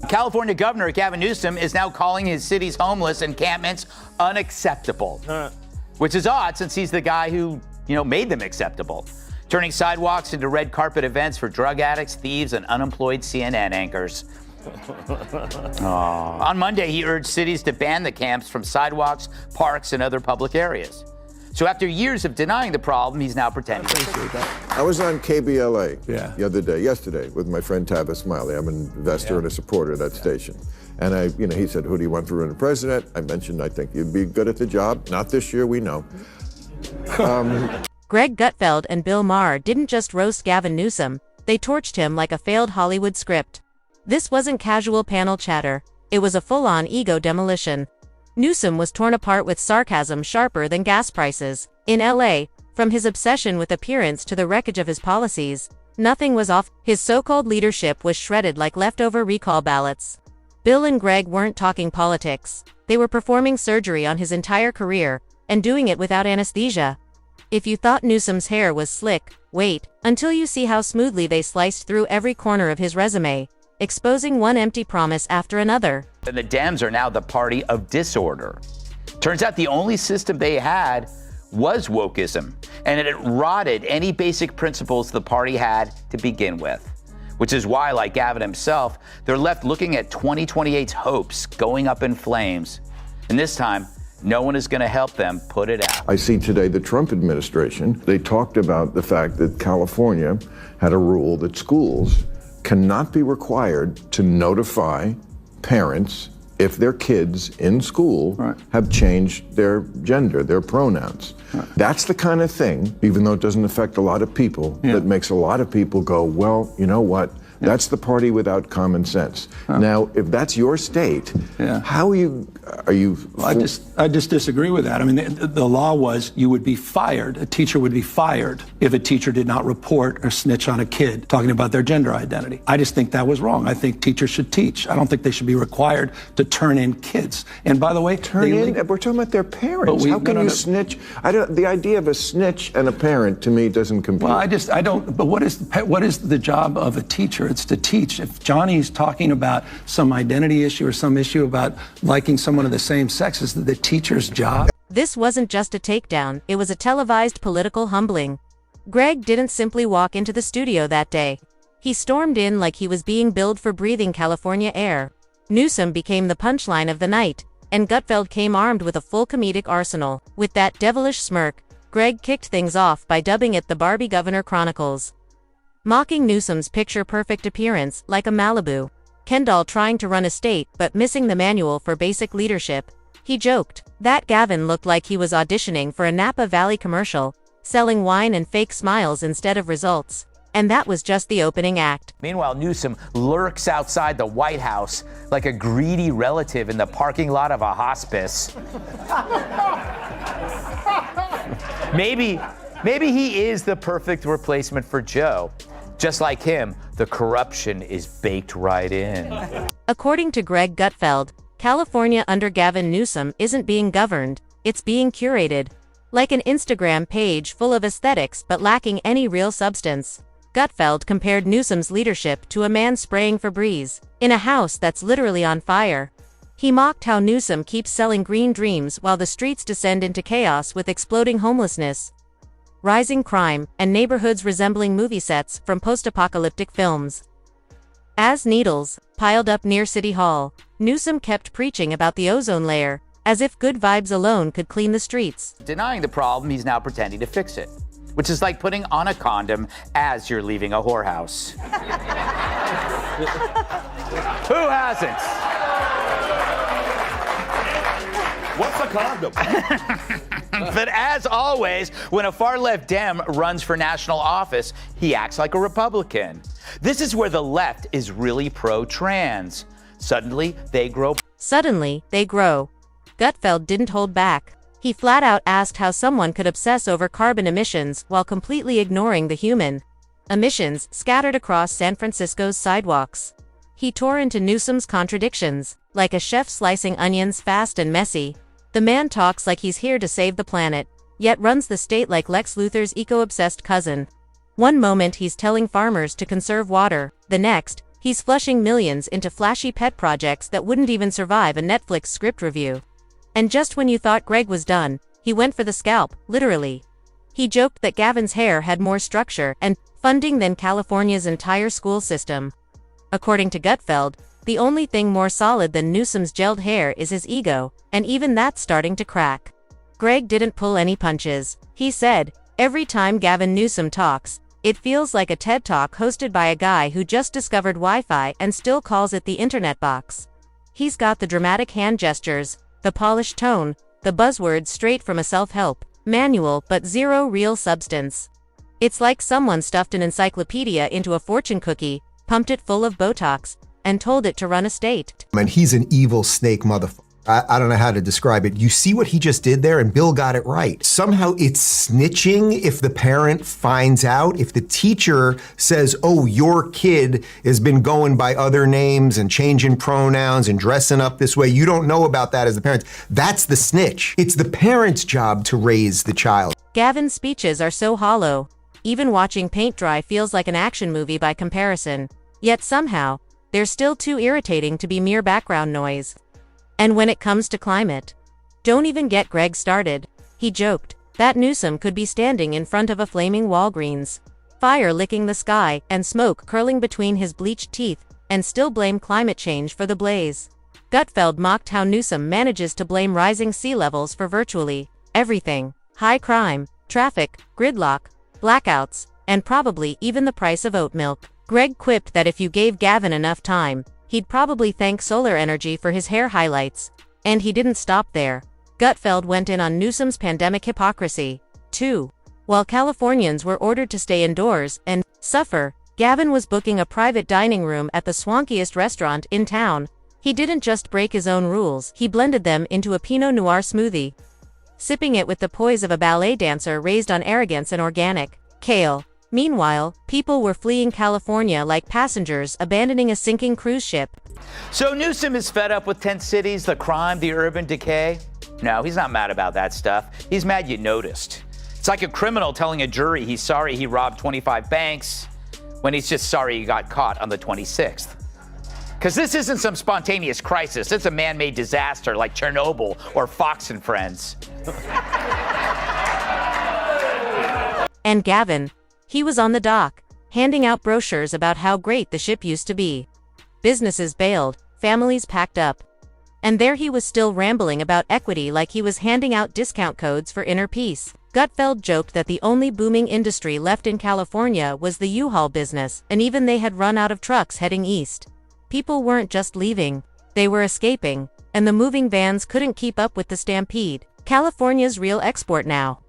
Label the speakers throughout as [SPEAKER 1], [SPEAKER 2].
[SPEAKER 1] California Governor Gavin Newsom is now calling his city's homeless encampments unacceptable, which is odd since he's the guy who, made them acceptable, turning sidewalks into red carpet events for drug addicts, thieves, and unemployed CNN anchors. On Monday, he urged cities to ban the camps from sidewalks, parks, and other public areas. So after years of denying the problem, he's now pretending.
[SPEAKER 2] I was on KBLA yesterday, with my friend Tavis Smiley. I'm an investor and a supporter of that station. And he said, who do you want to run for president? I mentioned, I think you'd be good at the job. Not this year, we know.
[SPEAKER 3] Greg Gutfeld and Bill Maher didn't just roast Gavin Newsom, they torched him like a failed Hollywood script. This wasn't casual panel chatter, it was a full-on ego demolition. Newsom was torn apart with sarcasm sharper than gas prices. In LA, from his obsession with appearance to the wreckage of his policies, nothing was off. His so-called leadership was shredded like leftover recall ballots. Bill and Greg weren't talking politics. They were performing surgery on his entire career, and doing it without anesthesia. If you thought Newsom's hair was slick, wait until you see how smoothly they sliced through every corner of his resume, exposing one empty promise after another.
[SPEAKER 1] And the Dems are now the party of disorder. Turns out the only system they had was wokeism, and it rotted any basic principles the party had to begin with. Which is why, like Gavin himself, they're left looking at 2028's hopes going up in flames. And this time, no one is going to help them put it out.
[SPEAKER 2] I see today the Trump administration, they talked about the fact that California had a rule that schools cannot be required to notify parents if their kids in school have changed their gender, their pronouns. That's the kind of thing, even though it doesn't affect a lot of people, that makes a lot of people go, well, you know what? That's the party without common sense. Now, if that's your state, how are you?
[SPEAKER 4] Well, I just disagree with that. I mean, the law was you would be fired. A teacher would be fired if a teacher did not report or snitch on a kid talking about their gender identity. I just think that was wrong. I think teachers should teach. I don't think they should be required to turn in kids. And by the way,
[SPEAKER 2] we're talking about their parents. How can you snitch? The idea of a snitch and a parent to me doesn't compute.
[SPEAKER 4] Well, I don't. But what is the job of a teacher? It's to teach. If Johnny's talking about some identity issue or some issue about liking someone of the same sex, is the teacher's job.
[SPEAKER 3] This wasn't just a takedown, it was a televised political humbling. Greg didn't simply walk into the studio that day. He stormed in like he was being billed for breathing California air. Newsom became the punchline of the night, and Gutfeld came armed with a full comedic arsenal. With that devilish smirk, Greg kicked things off by dubbing it the Barbie Governor Chronicles. Mocking Newsom's picture-perfect appearance like a Malibu Ken doll trying to run a state but missing the manual for basic leadership, he joked that Gavin looked like he was auditioning for a Napa Valley commercial, selling wine and fake smiles instead of results. And that was just the opening act.
[SPEAKER 1] Meanwhile, Newsom lurks outside the White House like a greedy relative in the parking lot of a hospice. Maybe he is the perfect replacement for Joe. Just like him, the corruption is baked right in.
[SPEAKER 3] According to Greg Gutfeld, California under Gavin Newsom isn't being governed, it's being curated. Like an Instagram page full of aesthetics but lacking any real substance. Gutfeld compared Newsom's leadership to a man spraying Febreze in a house that's literally on fire. He mocked how Newsom keeps selling green dreams while the streets descend into chaos with exploding homelessness, rising crime, and neighborhoods resembling movie sets from post-apocalyptic films. As needles piled up near City Hall, Newsom kept preaching about the ozone layer, as if good vibes alone could clean the streets.
[SPEAKER 1] Denying the problem, he's now pretending to fix it, which is like putting on a condom as you're leaving a whorehouse. Who hasn't?
[SPEAKER 5] What's a condom?
[SPEAKER 1] But as always, when a far-left Dem runs for national office, he acts like a Republican. This is where the left is really pro-trans. Suddenly, they grow.
[SPEAKER 3] Gutfeld didn't hold back. He flat out asked how someone could obsess over carbon emissions while completely ignoring the human emissions scattered across San Francisco's sidewalks. He tore into Newsom's contradictions, like a chef slicing onions fast and messy. The man talks like he's here to save the planet, yet runs the state like Lex Luthor's eco-obsessed cousin. One moment he's telling farmers to conserve water, the next, He's flushing millions into flashy pet projects that wouldn't even survive a Netflix script review. And just when you thought Greg was done, he went for the scalp, literally. He joked that Gavin's hair had more structure and funding than California's entire school system. According to Gutfeld, the only thing more solid than Newsom's gelled hair is his ego, and even that's starting to crack. Greg didn't pull any punches. He said, "Every time Gavin Newsom talks, it feels like a TED Talk hosted by a guy who just discovered Wi-Fi and still calls it the internet box." He's got the dramatic hand gestures, the polished tone, the buzzwords straight from a self-help manual, but zero real substance. It's like someone stuffed an encyclopedia into a fortune cookie, pumped it full of Botox, and told it to run a state.
[SPEAKER 6] And he's an evil snake motherfucker. I don't know how to describe it. You see what he just did there, and Bill got it right. Somehow it's snitching if the parent finds out. If the teacher says, oh, your kid has been going by other names and changing pronouns and dressing up this way, you don't know about that as the parent. That's the snitch. It's the parent's job to raise the child.
[SPEAKER 3] Gavin's speeches are so hollow. Even watching paint dry feels like an action movie by comparison. Yet somehow, they're still too irritating to be mere background noise. And when it comes to climate, don't even get Greg started. He joked that Newsom could be standing in front of a flaming Walgreens, fire licking the sky and smoke curling between his bleached teeth, and still blame climate change for the blaze. Gutfeld mocked how Newsom manages to blame rising sea levels for virtually everything: high crime, traffic, gridlock, blackouts, and probably even the price of oat milk. Greg quipped that if you gave Gavin enough time, he'd probably thank solar energy for his hair highlights. And he didn't stop there. Gutfeld went in on Newsom's pandemic hypocrisy, too. While Californians were ordered to stay indoors and suffer, Gavin was booking a private dining room at the swankiest restaurant in town. He didn't just break his own rules, he blended them into a Pinot Noir smoothie, sipping it with the poise of a ballet dancer raised on arrogance and organic kale. Meanwhile, people were fleeing California like passengers abandoning a sinking cruise ship.
[SPEAKER 1] So Newsom is fed up with tent cities, the crime, the urban decay? No, he's not mad about that stuff. He's mad you noticed. It's like a criminal telling a jury he's sorry he robbed 25 banks when he's just sorry he got caught on the 26th. Because this isn't some spontaneous crisis. It's a man-made disaster like Chernobyl or Fox and Friends.
[SPEAKER 3] And Gavin, he was on the dock, handing out brochures about how great the ship used to be. Businesses bailed, families packed up. And there he was still rambling about equity like he was handing out discount codes for inner peace. Gutfeld joked that the only booming industry left in California was the U-Haul business, and even they had run out of trucks heading east. People weren't just leaving, they were escaping, and the moving vans couldn't keep up with the stampede. California's real export now.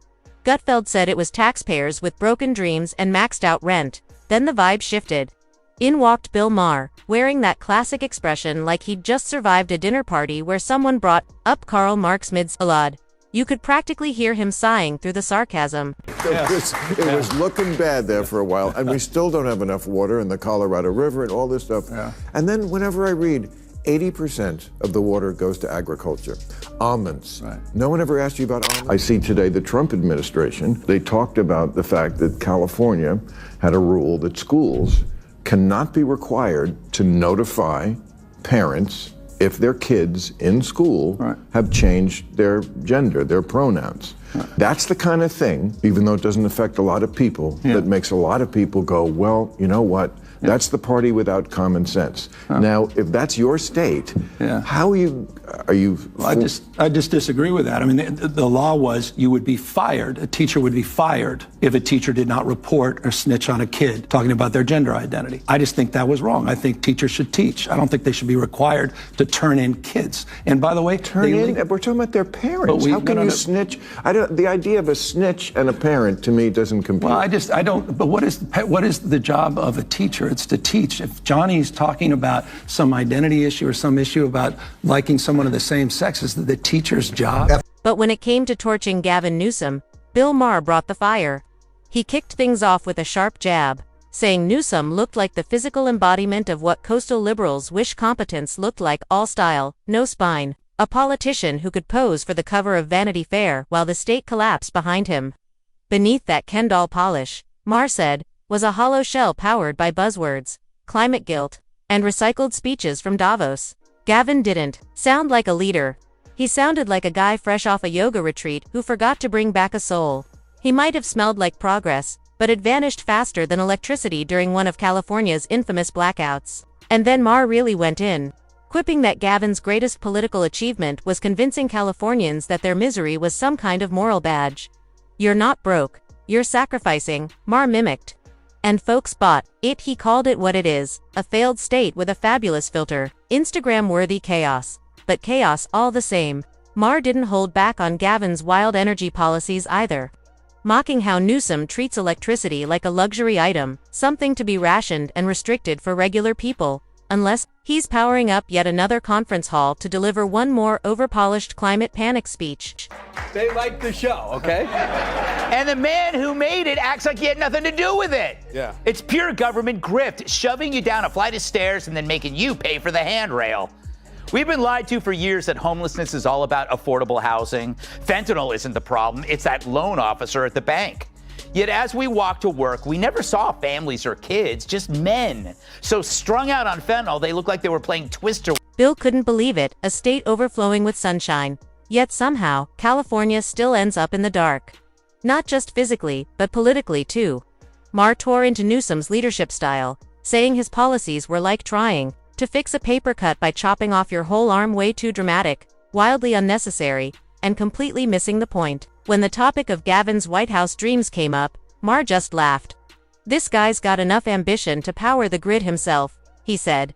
[SPEAKER 3] Gutfeld said it was taxpayers with broken dreams and maxed out rent. Then the vibe shifted. In walked Bill Maher, wearing that classic expression like he'd just survived a dinner party where someone brought up Karl Marx mid-salad. You could practically hear him sighing through the sarcasm.
[SPEAKER 2] It was looking bad there for a while, and we still don't have enough water in the Colorado River and all this stuff. Yeah. And then whenever I read 80% of the water goes to agriculture. Almonds. Right. No one ever asked you about almonds. I see today the Trump administration, they talked about the fact that California had a rule that schools cannot be required to notify parents if their kids in school have changed their gender, their pronouns. That's the kind of thing, even though it doesn't affect a lot of people, that makes a lot of people go, well, you know what? That's the party without common sense. Now, if that's your state, how are you? Well,
[SPEAKER 4] I just disagree with that. I mean, the law was you would be fired. A teacher would be fired if a teacher did not report or snitch on a kid talking about their gender identity. I just think that was wrong. I think teachers should teach. I don't think they should be required to turn in kids. And by the way,
[SPEAKER 2] we're talking about their parents. How can you snitch? The idea of a snitch and a parent to me doesn't compute.
[SPEAKER 4] Well, I don't. But what is the job of a teacher? It's to teach. If Johnny's talking about some identity issue or some issue about liking someone of the same sex, is the teacher's job.
[SPEAKER 3] But when it came to torching Gavin Newsom, Bill Maher brought the fire. He kicked things off with a sharp jab, saying Newsom looked like the physical embodiment of what coastal liberals wish competence looked like: all style, no spine. A politician who could pose for the cover of Vanity Fair while the state collapsed behind him. Beneath that Ken doll polish, Maher said, was a hollow shell powered by buzzwords: climate guilt, and recycled speeches from Davos. Gavin didn't sound like a leader. He sounded like a guy fresh off a yoga retreat who forgot to bring back a soul. He might have smelled like progress, but it vanished faster than electricity during one of California's infamous blackouts. And then Maher really went in, quipping that Gavin's greatest political achievement was convincing Californians that their misery was some kind of moral badge. "You're not broke. You're sacrificing," Maher mimicked. And folks bought it. He called it what it is, a failed state with a fabulous filter, Instagram-worthy chaos. But chaos all the same. Maher didn't hold back on Gavin's wild energy policies either, mocking how Newsom treats electricity like a luxury item, something to be rationed and restricted for regular people, unless he's powering up yet another conference hall to deliver one more overpolished climate panic speech.
[SPEAKER 5] They like the show, okay?
[SPEAKER 1] And the man who made it acts like he had nothing to do with it.
[SPEAKER 5] Yeah.
[SPEAKER 1] It's pure government grift, shoving you down a flight of stairs and then making you pay for the handrail. We've been lied to for years that homelessness is all about affordable housing. Fentanyl isn't the problem, it's that loan officer at the bank. Yet as we walk to work, we never saw families or kids, just men. So strung out on fentanyl, they look like they were playing Twister.
[SPEAKER 3] Bill couldn't believe it, a state overflowing with sunshine. Yet somehow, California still ends up in the dark. Not just physically, but politically too. Maher tore into Newsom's leadership style, saying his policies were like trying to fix a paper cut by chopping off your whole arm. Way too dramatic, wildly unnecessary, and completely missing the point. When the topic of Gavin's White House dreams came up, Maher just laughed. "This guy's got enough ambition to power the grid himself," he said.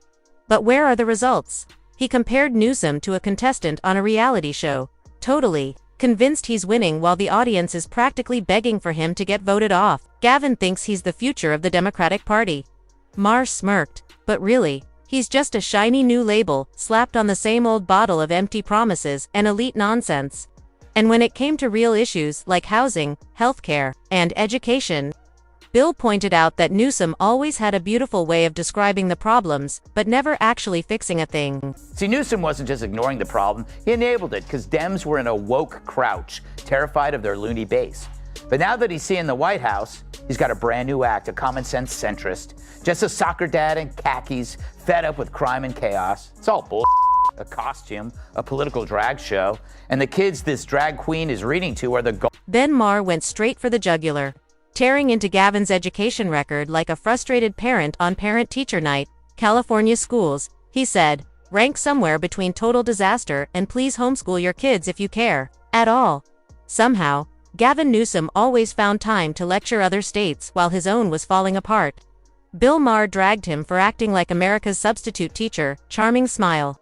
[SPEAKER 3] But where are the results? He compared Newsom to a contestant on a reality show, totally convinced he's winning while the audience is practically begging for him to get voted off. Gavin thinks he's the future of the Democratic Party. Maher smirked, but really, he's just a shiny new label slapped on the same old bottle of empty promises and elite nonsense. And when it came to real issues like housing, healthcare, and education, Bill pointed out that Newsom always had a beautiful way of describing the problems, but never actually fixing a thing.
[SPEAKER 1] See, Newsom wasn't just ignoring the problem, he enabled it because Dems were in a woke crouch, terrified of their loony base. But now that he's seeing the White House, he's got a brand new act, a common sense centrist, just a soccer dad in khakis, fed up with crime and chaos. It's all bull. A costume, a political drag show, and the kids this drag queen is reading to are the
[SPEAKER 3] Then Maher went straight for the jugular, tearing into Gavin's education record like a frustrated parent on parent-teacher night. California schools, he said, rank somewhere between total disaster and please homeschool your kids if you care at all. Somehow, Gavin Newsom always found time to lecture other states while his own was falling apart. Bill Maher dragged him for acting like America's substitute teacher, charming smile,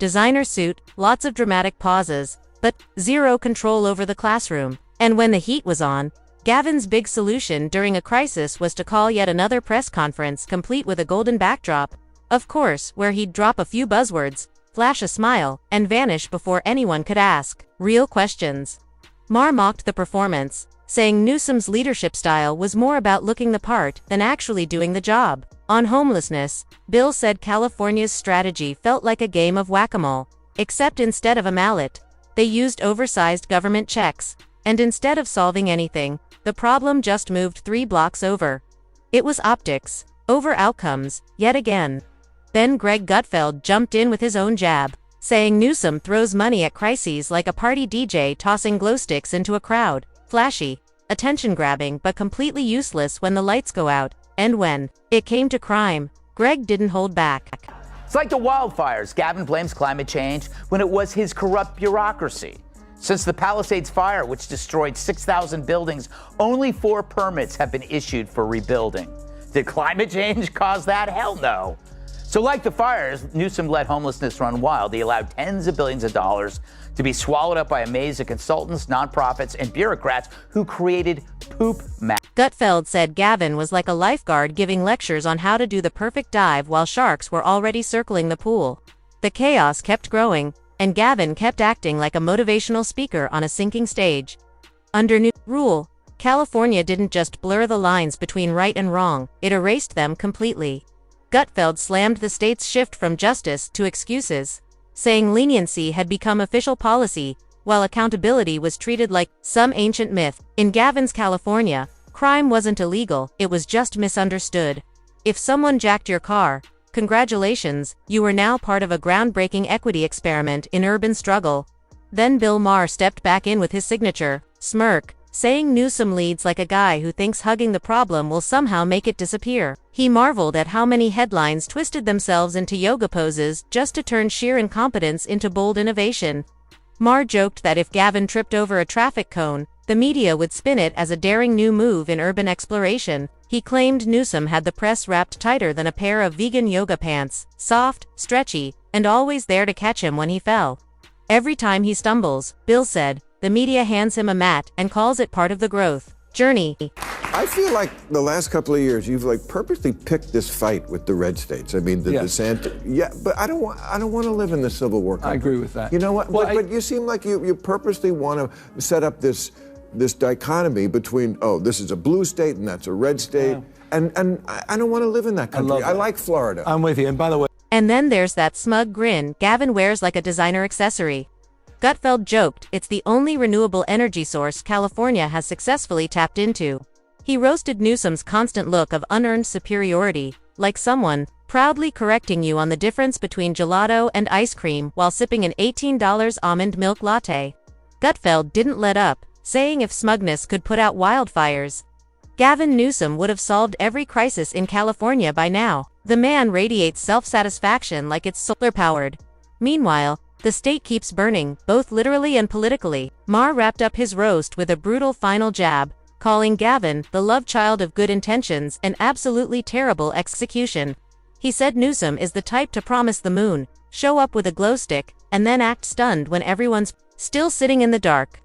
[SPEAKER 3] designer suit, lots of dramatic pauses, but zero control over the classroom. And when the heat was on, Gavin's big solution during a crisis was to call yet another press conference complete with a golden backdrop, of course, where he'd drop a few buzzwords, flash a smile, and vanish before anyone could ask real questions. Maher mocked the performance, saying Newsom's leadership style was more about looking the part than actually doing the job. On homelessness, Bill said California's strategy felt like a game of whack-a-mole, except instead of a mallet, they used oversized government checks, and instead of solving anything, the problem just moved 3 blocks over. It was optics, over outcomes, yet again. Then Greg Gutfeld jumped in with his own jab, saying Newsom throws money at crises like a party DJ tossing glow sticks into a crowd, flashy, attention-grabbing but completely useless when the lights go out. And when it came to crime, Greg didn't hold back.
[SPEAKER 1] It's like the wildfires. Gavin blames climate change when it was his corrupt bureaucracy. Since the Palisades fire, which destroyed 6,000 buildings, only 4 permits have been issued for rebuilding. Did climate change cause that? Hell no. So like the fires, Newsom let homelessness run wild. He allowed tens of billions of dollars to be swallowed up by a maze of consultants, nonprofits, and bureaucrats who created poop maps.
[SPEAKER 3] Gutfeld said Gavin was like a lifeguard giving lectures on how to do the perfect dive while sharks were already circling the pool. The chaos kept growing, and Gavin kept acting like a motivational speaker on a sinking stage. Under new rule, California didn't just blur the lines between right and wrong, it erased them completely. Gutfeld slammed the state's shift from justice to excuses, saying leniency had become official policy, while accountability was treated like some ancient myth. In Gavin's California, crime wasn't illegal, it was just misunderstood. If someone jacked your car, Congratulations, you are now part of a groundbreaking equity experiment in urban struggle. Then Bill Maher stepped back in with his signature smirk, saying Newsom leads like a guy who thinks hugging the problem will somehow make it disappear. He marveled at how many headlines twisted themselves into yoga poses just to turn sheer incompetence into bold innovation. Maher joked that if Gavin tripped over a traffic cone, the media would spin it as a daring new move in urban exploration. He claimed Newsom had the press wrapped tighter than a pair of vegan yoga pants, soft, stretchy, and always there to catch him when he fell. Every time he stumbles, Bill said, the media hands him a mat and calls it part of the growth journey.
[SPEAKER 2] I feel like the last couple of years you've purposely picked this fight with the red states. I mean, the DeSantis. Yeah, but I don't want to live in the Civil War country.
[SPEAKER 4] I agree with that.
[SPEAKER 2] You know what? Well, but you seem like you purposely want to set up this dichotomy between, this is a blue state and that's a red state. Yeah. And I don't want to live in that country. I like Florida.
[SPEAKER 4] I'm with you. And by the way.
[SPEAKER 3] And then there's that smug grin Gavin wears like a designer accessory. Gutfeld joked it's the only renewable energy source California has successfully tapped into. He roasted Newsom's constant look of unearned superiority, like someone proudly correcting you on the difference between gelato and ice cream while sipping an $18 almond milk latte. Gutfeld didn't let up, saying if smugness could put out wildfires, Gavin Newsom would have solved every crisis in California by now. The man radiates self-satisfaction like it's solar-powered. Meanwhile, the state keeps burning, both literally and politically. Maher wrapped up his roast with a brutal final jab, calling Gavin the love child of good intentions and absolutely terrible execution. He said Newsom is the type to promise the moon, show up with a glow stick, and then act stunned when everyone's still sitting in the dark.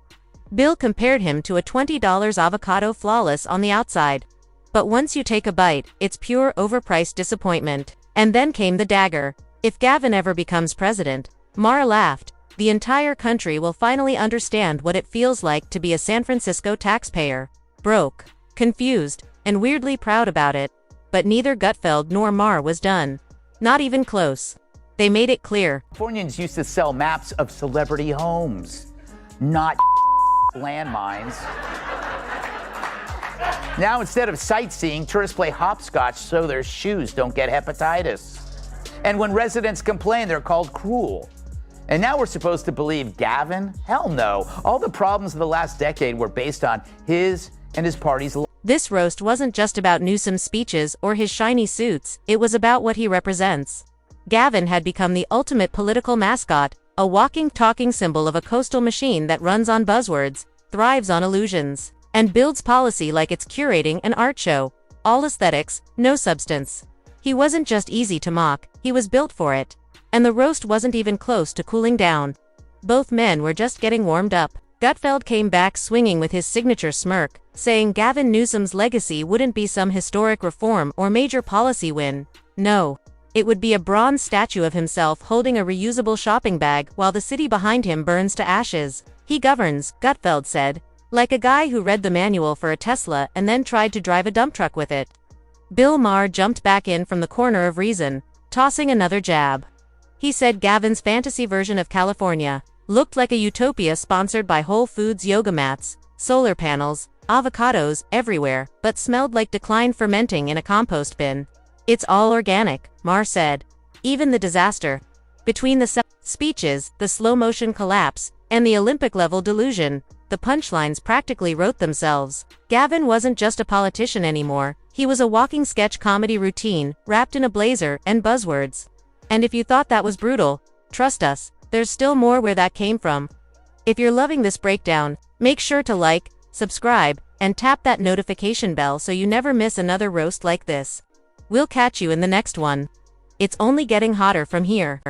[SPEAKER 3] Bill compared him to a $20 avocado flawless on the outside. But once you take a bite, it's pure overpriced disappointment. And then came the dagger. If Gavin ever becomes president, Maher laughed, the entire country will finally understand what it feels like to be a San Francisco taxpayer. Broke, confused, and weirdly proud about it. But neither Gutfeld nor Maher was done. Not even close. They made it clear.
[SPEAKER 1] Californians used to sell maps of celebrity homes, not landmines. Now, instead of sightseeing, tourists play hopscotch so their shoes don't get hepatitis. And when residents complain, they're called cruel. And now we're supposed to believe Gavin? Hell no. All the problems of the last decade were based on his and his party's.
[SPEAKER 3] This roast wasn't just about Newsom's speeches or his shiny suits, it was about what he represents. Gavin had become the ultimate political mascot, a walking, talking symbol of a coastal machine that runs on buzzwords, thrives on illusions, and builds policy like it's curating an art show. All aesthetics, no substance. He wasn't just easy to mock, he was built for it. And the roast wasn't even close to cooling down. Both men were just getting warmed up. Gutfeld came back swinging with his signature smirk, saying Gavin Newsom's legacy wouldn't be some historic reform or major policy win. No. It would be a bronze statue of himself holding a reusable shopping bag while the city behind him burns to ashes. He governs, Gutfeld said, like a guy who read the manual for a Tesla and then tried to drive a dump truck with it. Bill Maher jumped back in from the corner of reason, tossing another jab. He said Gavin's fantasy version of California looked like a utopia sponsored by Whole Foods yoga mats, solar panels, avocados everywhere, but smelled like declined fermenting in a compost bin. It's all organic, Maher said. Even the disaster. Between the speeches, the slow-motion collapse, and the Olympic-level delusion, the punchlines practically wrote themselves. Gavin wasn't just a politician anymore, he was a walking sketch comedy routine, wrapped in a blazer and buzzwords. And if you thought that was brutal, trust us, there's still more where that came from. If you're loving this breakdown, make sure to like, subscribe, and tap that notification bell so you never miss another roast like this. We'll catch you in the next one. It's only getting hotter from here.